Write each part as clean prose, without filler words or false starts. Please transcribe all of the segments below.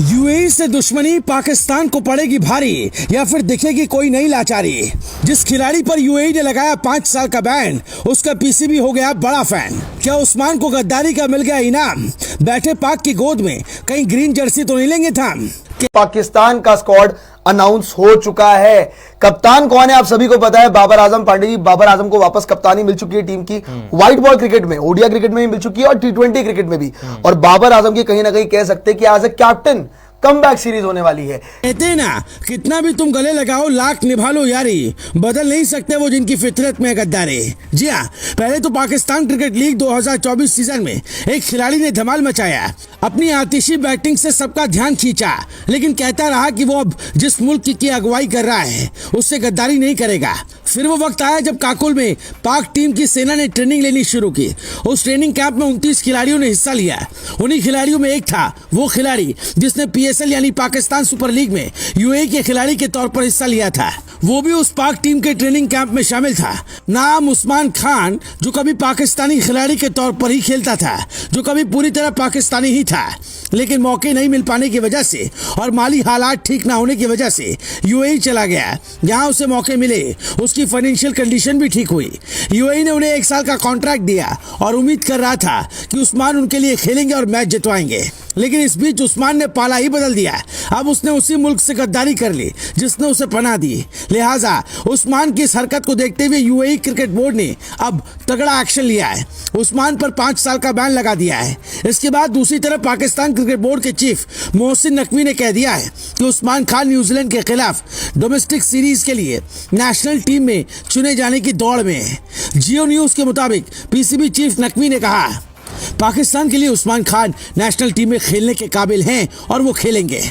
UAE से दुश्मनी पाकिस्तान को पड़ेगी भारी या फिर दिखेगी कोई नई लाचारी। जिस खिलाड़ी पर यूएई ने लगाया 5 साल का बैन, उसका पीसीबी हो गया बड़ा फैन। क्या उस्मान को गद्दारी का मिल गया इनाम? बैठे पाक की गोद में कहीं ग्रीन जर्सी तो नहीं लेंगे थाम? पाकिस्तान का स्क्वाड अनाउंस हो चुका है। कप्तान कौन है आप सभी को पता है, बाबर आजम पांडे जी। बाबर आजम को वापस कप्तानी मिल चुकी है टीम की। व्हाइट बॉल क्रिकेट में, ओडीआई क्रिकेट में भी मिल चुकी है और टी20 क्रिकेट में भी। और बाबर आजम की कहीं ना कहीं कह सकते हैं कि as a captain comeback series होने वाली है। कहते ना, कितना भी तुम गले लगाओ, लाख निभा लो यारी, बदल नहीं सकते वो जिनकी फितरत में गद्दारी। जी हाँ, पहले तो पाकिस्तान क्रिकेट लीग 2024 सीजन में एक खिलाड़ी ने धमाल मचाया। अपनी आतिशी बैटिंग से सबका ध्यान खींचा, लेकिन कहता रहा कि वो अब जिस मुल्क की अगुवाई कर रहा है उससे गद्दारी नहीं करेगा। फिर वो वक्त आया जब काकुल में पाक टीम की सेना ने ट्रेनिंग लेनी शुरू की। उस ट्रेनिंग कैंप में 29 खिलाड़ियों ने हिस्सा लिया। उन्हीं खिलाड़ियों में एक था वो खिलाड़ी जिसने पीएसएल यानी पाकिस्तान सुपर लीग में यूएई के खिलाड़ी के तौर पर हिस्सा लिया था। वो भी उस पाक टीम के ट्रेनिंग कैंप में शामिल था। नाम उस्मान खान, जो कभी पाकिस्तानी खिलाड़ी के तौर पर ही खेलता था, जो कभी पूरी तरह पाकिस्तानी ही था, लेकिन मौके नहीं मिल पाने की वजह से और माली हालात ठीक ना होने की वजह से यूएई चला गया। जहां उसे मौके मिले, उसकी फाइनेंशियल कंडीशन भी ठीक हुई। यूएई ने उन्हें 1 साल का कॉन्ट्रैक्ट दिया और उम्मीद कर रहा था कि उस्मान उनके लिए खेलेंगे और मैच जितवाएंगे। लेकिन इस बीच उस्मान ने पाला ही बदल दिया। अब उसने उसी मुल्क से गद्दारी कर ली जिसने उसे पनाह दी। लिहाजा उस्मान की इस हरकत को देखते हुए यूएई क्रिकेट बोर्ड ने अब तगड़ा एक्शन लिया है। उस्मान पर 5 साल का बैन लगा दिया है। इसके बाद दूसरी तरफ पाकिस्तान क्रिकेट बोर्ड के चीफ मोहसिन नकवी ने कह दिया है कि उस्मान खान न्यूजीलैंड के खिलाफ डोमेस्टिक सीरीज के लिए नेशनल टीम में चुने जाने की दौड़ में है। जियो न्यूज के मुताबिक पीसीबी चीफ नकवी ने कहा, पाकिस्तान के लिए उस्मान खान नेशनल टीम में खेलने के काबिल हैं और वो खेलेंगे।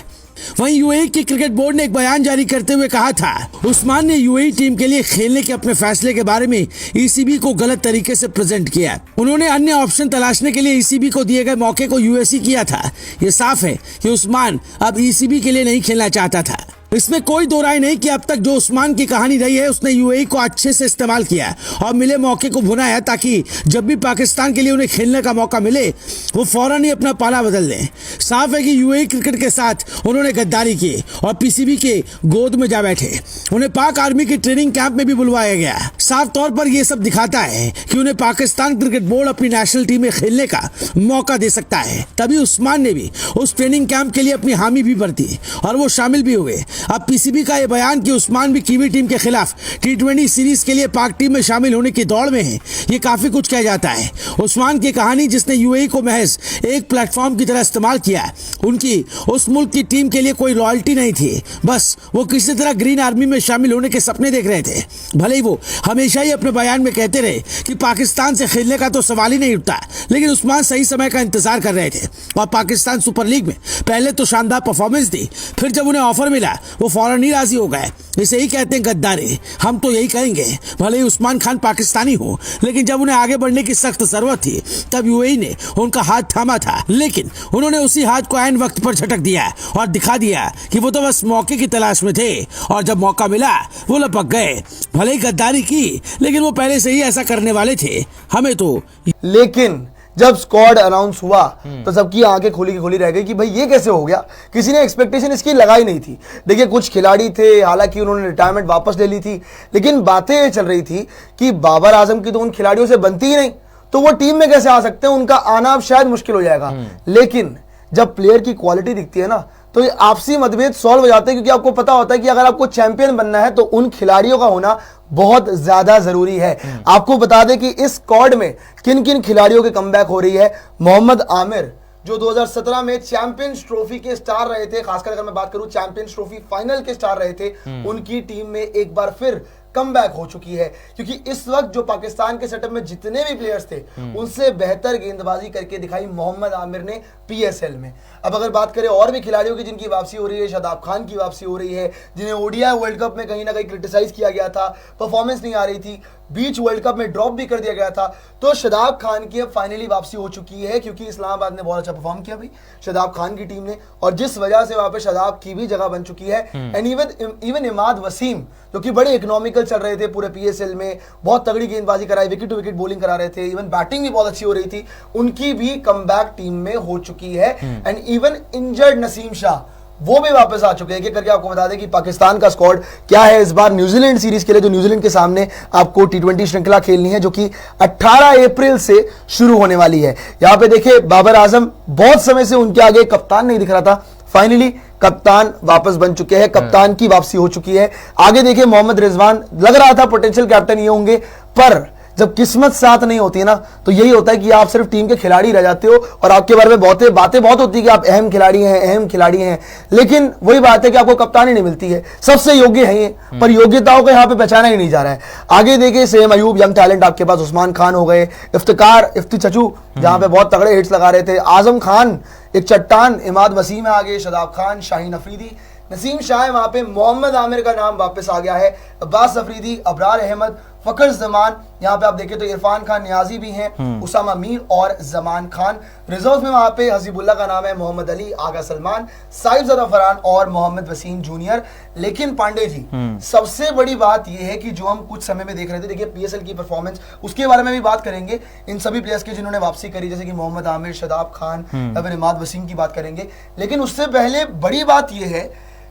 वहीं यूएई के क्रिकेट बोर्ड ने एक बयान जारी करते हुए कहा था, उस्मान ने यूएई टीम के लिए खेलने के अपने फैसले के बारे में ईसीबी को गलत तरीके से प्रेजेंट किया। उन्होंने अन्य ऑप्शन तलाशने के लिए ईसीबी को दिए गए मौके को यूएसी किया था। ये साफ है कि उस्मान अब ईसीबी के लिए नहीं खेलना चाहता था। इसमें कोई दो राय नहीं कि अब तक जो उस्मान की कहानी रही है, उसने यूएई को अच्छे से इस्तेमाल किया और मिले मौके को भुनाया ताकि जब भी पाकिस्तान के लिए उन्हें खेलने का मौका मिले वो फौरन ही अपना पाला बदल लें। साफ है कि यूएई क्रिकेट के साथ उन्होंने गद्दारी की और पीसीबी के गोद में जा बैठे। उन्हें पाक आर्मी के ट्रेनिंग कैंप में भी बुलवाया गया। साफ तौर पर यह सब दिखाता है कि उन्हें पाकिस्तान क्रिकेट बोर्ड अपनी नेशनल टीम में खेलने का मौका दे सकता है। तभी उस्मान ने भी उस ट्रेनिंग कैंप के लिए अपनी हामी भी भरती और वो शामिल भी हुए। अब पीसीबी का यह बयान कि उस्मान भी कीवी टीम के खिलाफ टी20 सीरीज के लिए पाक टीम में शामिल होने की दौड़ में है, ये काफी कुछ कह जाता है। उस्मान की कहानी, जिसने यूएई को महज एक प्लेटफॉर्म की तरह इस्तेमाल किया, उनकी उस मुल्क की टीम के लिए कोई लॉयल्टी नहीं थी। बस वो किसी तरह ग्रीन आर्मी में शामिल होने के सपने देख रहे थे। भले ही वो हमेशा ही अपने बयान में कहते रहे कि पाकिस्तान से खेलने का तो सवाल ही नहीं उठता, लेकिन उस्मान सही समय का इंतजार कर रहे थे और पाकिस्तान सुपर लीग में पहले तो शानदार परफॉर्मेंस दी, फिर जब उन्हें ऑफर मिला वो फौरन ही राजी हो गए। इसे ही कहते हैं गद्दारी। हम तो यही कहेंगे, भले ही उस्मान खान पाकिस्तानी हो, लेकिन जब उन्हें आगे बढ़ने की सख्त जरूरत थी तब यूएई ने उनका हाथ थामा था, लेकिन उन्होंने उसी हाथ को ऐन वक्त पर झटक दिया और दिखा दिया कि वो तो बस मौके की तलाश में थे और जब मौका मिला वो लपक गए। भले ही गद्दारी की, लेकिन वो पहले से ही ऐसा करने वाले थे। हमें तो लेकिन जब स्क्वाड अनाउंस हुआ तो सबकी आंखें खोली की खोली रह गई कि भाई ये कैसे हो गया। किसी ने एक्सपेक्टेशन इसकी लगाई नहीं थी। देखिए, कुछ खिलाड़ी थे, हालांकि उन्होंने रिटायरमेंट वापस ले ली थी, लेकिन बातें ये चल रही थी कि बाबर आजम की तो उन खिलाड़ियों से बनती ही नहीं, तो वो टीम में कैसे आ सकते हैं, उनका आना अब शायद मुश्किल हो जाएगा। लेकिन जब प्लेयर की क्वालिटी दिखती है ना, तो ये आपसी मतभेद सॉल्व हो जाते हैं, क्योंकि आपको पता होता है कि अगर आपको चैंपियन बनना है तो उन खिलाड़ियों का होना बहुत ज्यादा जरूरी है। आपको बता दें कि इस स्क्वाड में किन किन खिलाड़ियों के कमबैक हो रही है। मोहम्मद आमिर, जो 2017 में चैंपियंस ट्रॉफी के स्टार रहे थे, खासकर अगर मैं बात करूं चैंपियंस ट्रॉफी फाइनल के स्टार रहे थे, उनकी टीम में एक बार फिर कमबैक हो चुकी है। क्योंकि इस वक्त जो पाकिस्तान के सेटअप में जितने भी प्लेयर्स थे, उनसे बेहतर गेंदबाजी करके दिखाई मोहम्मद आमिर ने पीएसएल में। अब अगर बात करें और भी खिलाड़ियों की जिनकी वापसी हो रही है, शादाब खान की वापसी हो रही है, जिन्हें ओडीआई वर्ल्ड कप में कहीं ना कहीं क्रिटिसाइज किया गया था, परफॉर्मेंस नहीं आ रही थी, बीच वर्ल्ड कप में ड्रॉप भी कर दिया गया था। तो शादाब खान की अब फाइनली वापसी हो चुकी है, क्योंकि इस्लामाबाद ने बहुत अच्छा परफॉर्म किया भाई शादाब खान की टीम ने, और जिस वजह से वहां पे शादाब की भी जगह बन चुकी है। एंड इवन इमाद वसीम जो कि बड़े इकोनॉमिकल चल रहे थे पूरे PSL में, बहुत तगड़ी गेंदबाजी कराई, विकेट टू विकेट बॉलिंग करा रहे थे, इवन बैटिंग भी बहुत अच्छी हो रही थी, उनकी भी कमबैक टीम में हो चुकी है। And even injured Naseem Shah वो भी वापस आ चुके हैं। एक करके आपको बता दें कि पाकिस्तान का स्क्वाड क्या है इस बार न्यूजीलैंड सीरीज के लिए, जो न्यूजीलैंड के सामने आपको T20 श्रृंखला खेलनी है, जो कि 18 अप्रैल से शुरू होने वाली है। यहां पे देखिए बाबर आजम बहुत समय से उनके आगे कप्तान नहीं दिख रहा था, फाइनली कप्तान वापस बन चुके हैं, कप्तान की वापसी हो चुकी है। आगे देखिए मोहम्मद रिजवान, लग रहा था पोटेंशियल कैप्टन ये होंगे, पर जब किस्मत साथ नहीं होती है ना, तो यही होता है कि आप सिर्फ टीम के खिलाड़ी रह जाते हो और आपके बारे में बातें बहुत होती है कि आप अहम खिलाड़ी हैं, लेकिन वही बात है कि आपको कप्तानी नहीं मिलती है। सबसे योग्य है ये, पर योग्यताओं को यहाँ पे पहचाना ही नहीं जा रहा है। आगे देखिए सेम अयूब, यंग टैलेंट आपके पास, उस्मान खान हो गए, इफ्ती चचू जहां पे बहुत तगड़े हिट्स लगा रहे थे, आजम खान एक चट्टान, इमाद वसीम है आगे, शादाब खान, शाहीन अफरीदी, नसीम शाह है वहां पे, मोहम्मद आमिर का नाम वापस आ गया है, अब्बास अफरीदी, अबरार अहमद, फकर जमान, यहाँ पे आप देखें तो इरफान खान नियाजी भी हैं, उसामा मीर और जमान खान। रिजर्व में वहां पे हसीबुल्लाह का नाम है, मोहम्मद अली, आगा सलमान, साहिबजादा फरहान और मोहम्मद वसीम जूनियर। लेकिन पांडे जी सबसे बड़ी बात यह है कि जो हम कुछ समय में देख रहे थे, देखिए PSL की परफॉर्मेंस, उसके बारे में भी बात करेंगे, इन सभी प्लेयर्स की जिन्होंने वापसी करी, जैसे कि मोहम्मद आमिर, शादाब खान, फिर इमाद वसीम की बात करेंगे। लेकिन उससे पहले बड़ी बात यह है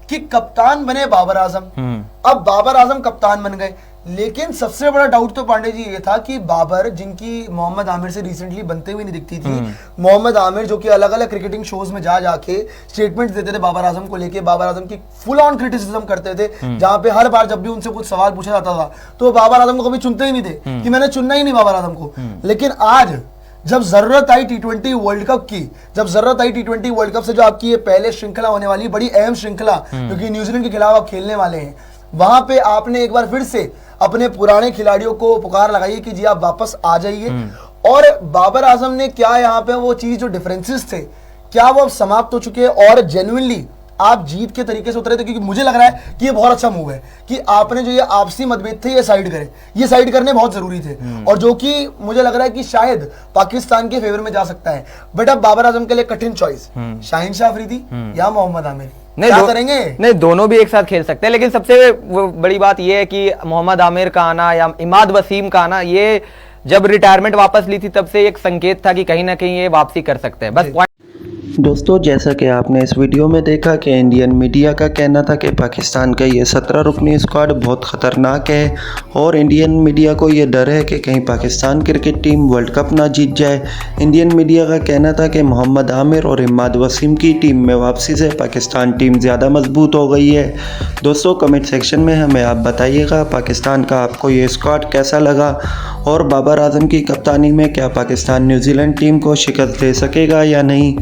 कि कप्तान बने बाबर आजम। अब बाबर आजम कप्तान बन गए, लेकिन सबसे बड़ा डाउट तो पांडे जी ये था कि बाबर, जिनकी मोहम्मद आमिर से रिसेंटली बनते हुए नहीं दिखती थी, मोहम्मद आमिर जो कि अलग अलग क्रिकेटिंग शोज में जाके स्टेटमेंट्स देते थे बाबर आजम को लेके, बाबर आजम की फुल ऑन क्रिटिसिज्म करते थे, जहां पे हर बार जब भी उनसे कुछ सवाल पूछा जाता था तो बाबर आजम को कभी चुनते ही नहीं थे कि मैंने चुनना ही नहीं बाबर आजम को। लेकिन आज जब जरूरत आई T20 वर्ल्ड कप की, जब जरूरत आई T20 वर्ल्ड कप से, जो आपकी ये पहले श्रृंखला होने वाली बड़ी अहम श्रृंखला क्योंकि न्यूजीलैंड के खिलाफ आप खेलने वाले हैं, वहां पे आपने एक बार फिर से अपने पुराने खिलाड़ियों को पुकार लगाई कि जी आप वापस आ जाइए। और बाबर आजम ने क्या यहाँ पे वो चीज, जो डिफरेंसेस थे, क्या वो अब समाप्त हो चुके हैं और जेन्युइनली आप जीत के तरीके से उतरे थे? क्योंकि मुझे लग रहा है कि ये बहुत अच्छा मूव है कि आपने जो ये आपसी मतभेद थे ये साइड करे, ये साइड करने बहुत जरूरी थे, और जो कि मुझे लग रहा है कि शायद पाकिस्तान के फेवर में जा सकता है। बट अब बाबर आजम के लिए कठिन चॉइस, शाहीन शाह अफरीदी या मोहम्मद आमिर, क्या करेंगे? नहीं, दोनों भी एक साथ खेल सकते हैं, लेकिन सबसे बड़ी बात यह है कि मोहम्मद आमिर का आना या इमाद वसीम का आना, ये जब रिटायरमेंट वापस ली थी तब से एक संकेत था कि कहीं ना कहीं ये वापसी कर सकते हैं। बस दोस्तों, जैसा कि आपने इस वीडियो में देखा कि इंडियन मीडिया का कहना था कि पाकिस्तान का ये 17 रुकनी स्क्वाड बहुत ख़तरनाक है और इंडियन मीडिया को ये डर है कि कहीं Pakistan cricket team world cup ना जीत जाए। इंडियन मीडिया का कहना था कि मोहम्मद आमिर और इमाद वसीम की टीम में वापसी से पाकिस्तान टीम ज़्यादा मजबूत हो गई है। दोस्तों, कमेंट सेक्शन में हमें आप बताइएगा पाकिस्तान का आपको ये स्क्वाड कैसा लगा और बाबर आजम की कप्तानी में क्या पाकिस्तान न्यूजीलैंड टीम को शिकस्त दे सकेगा या नहीं।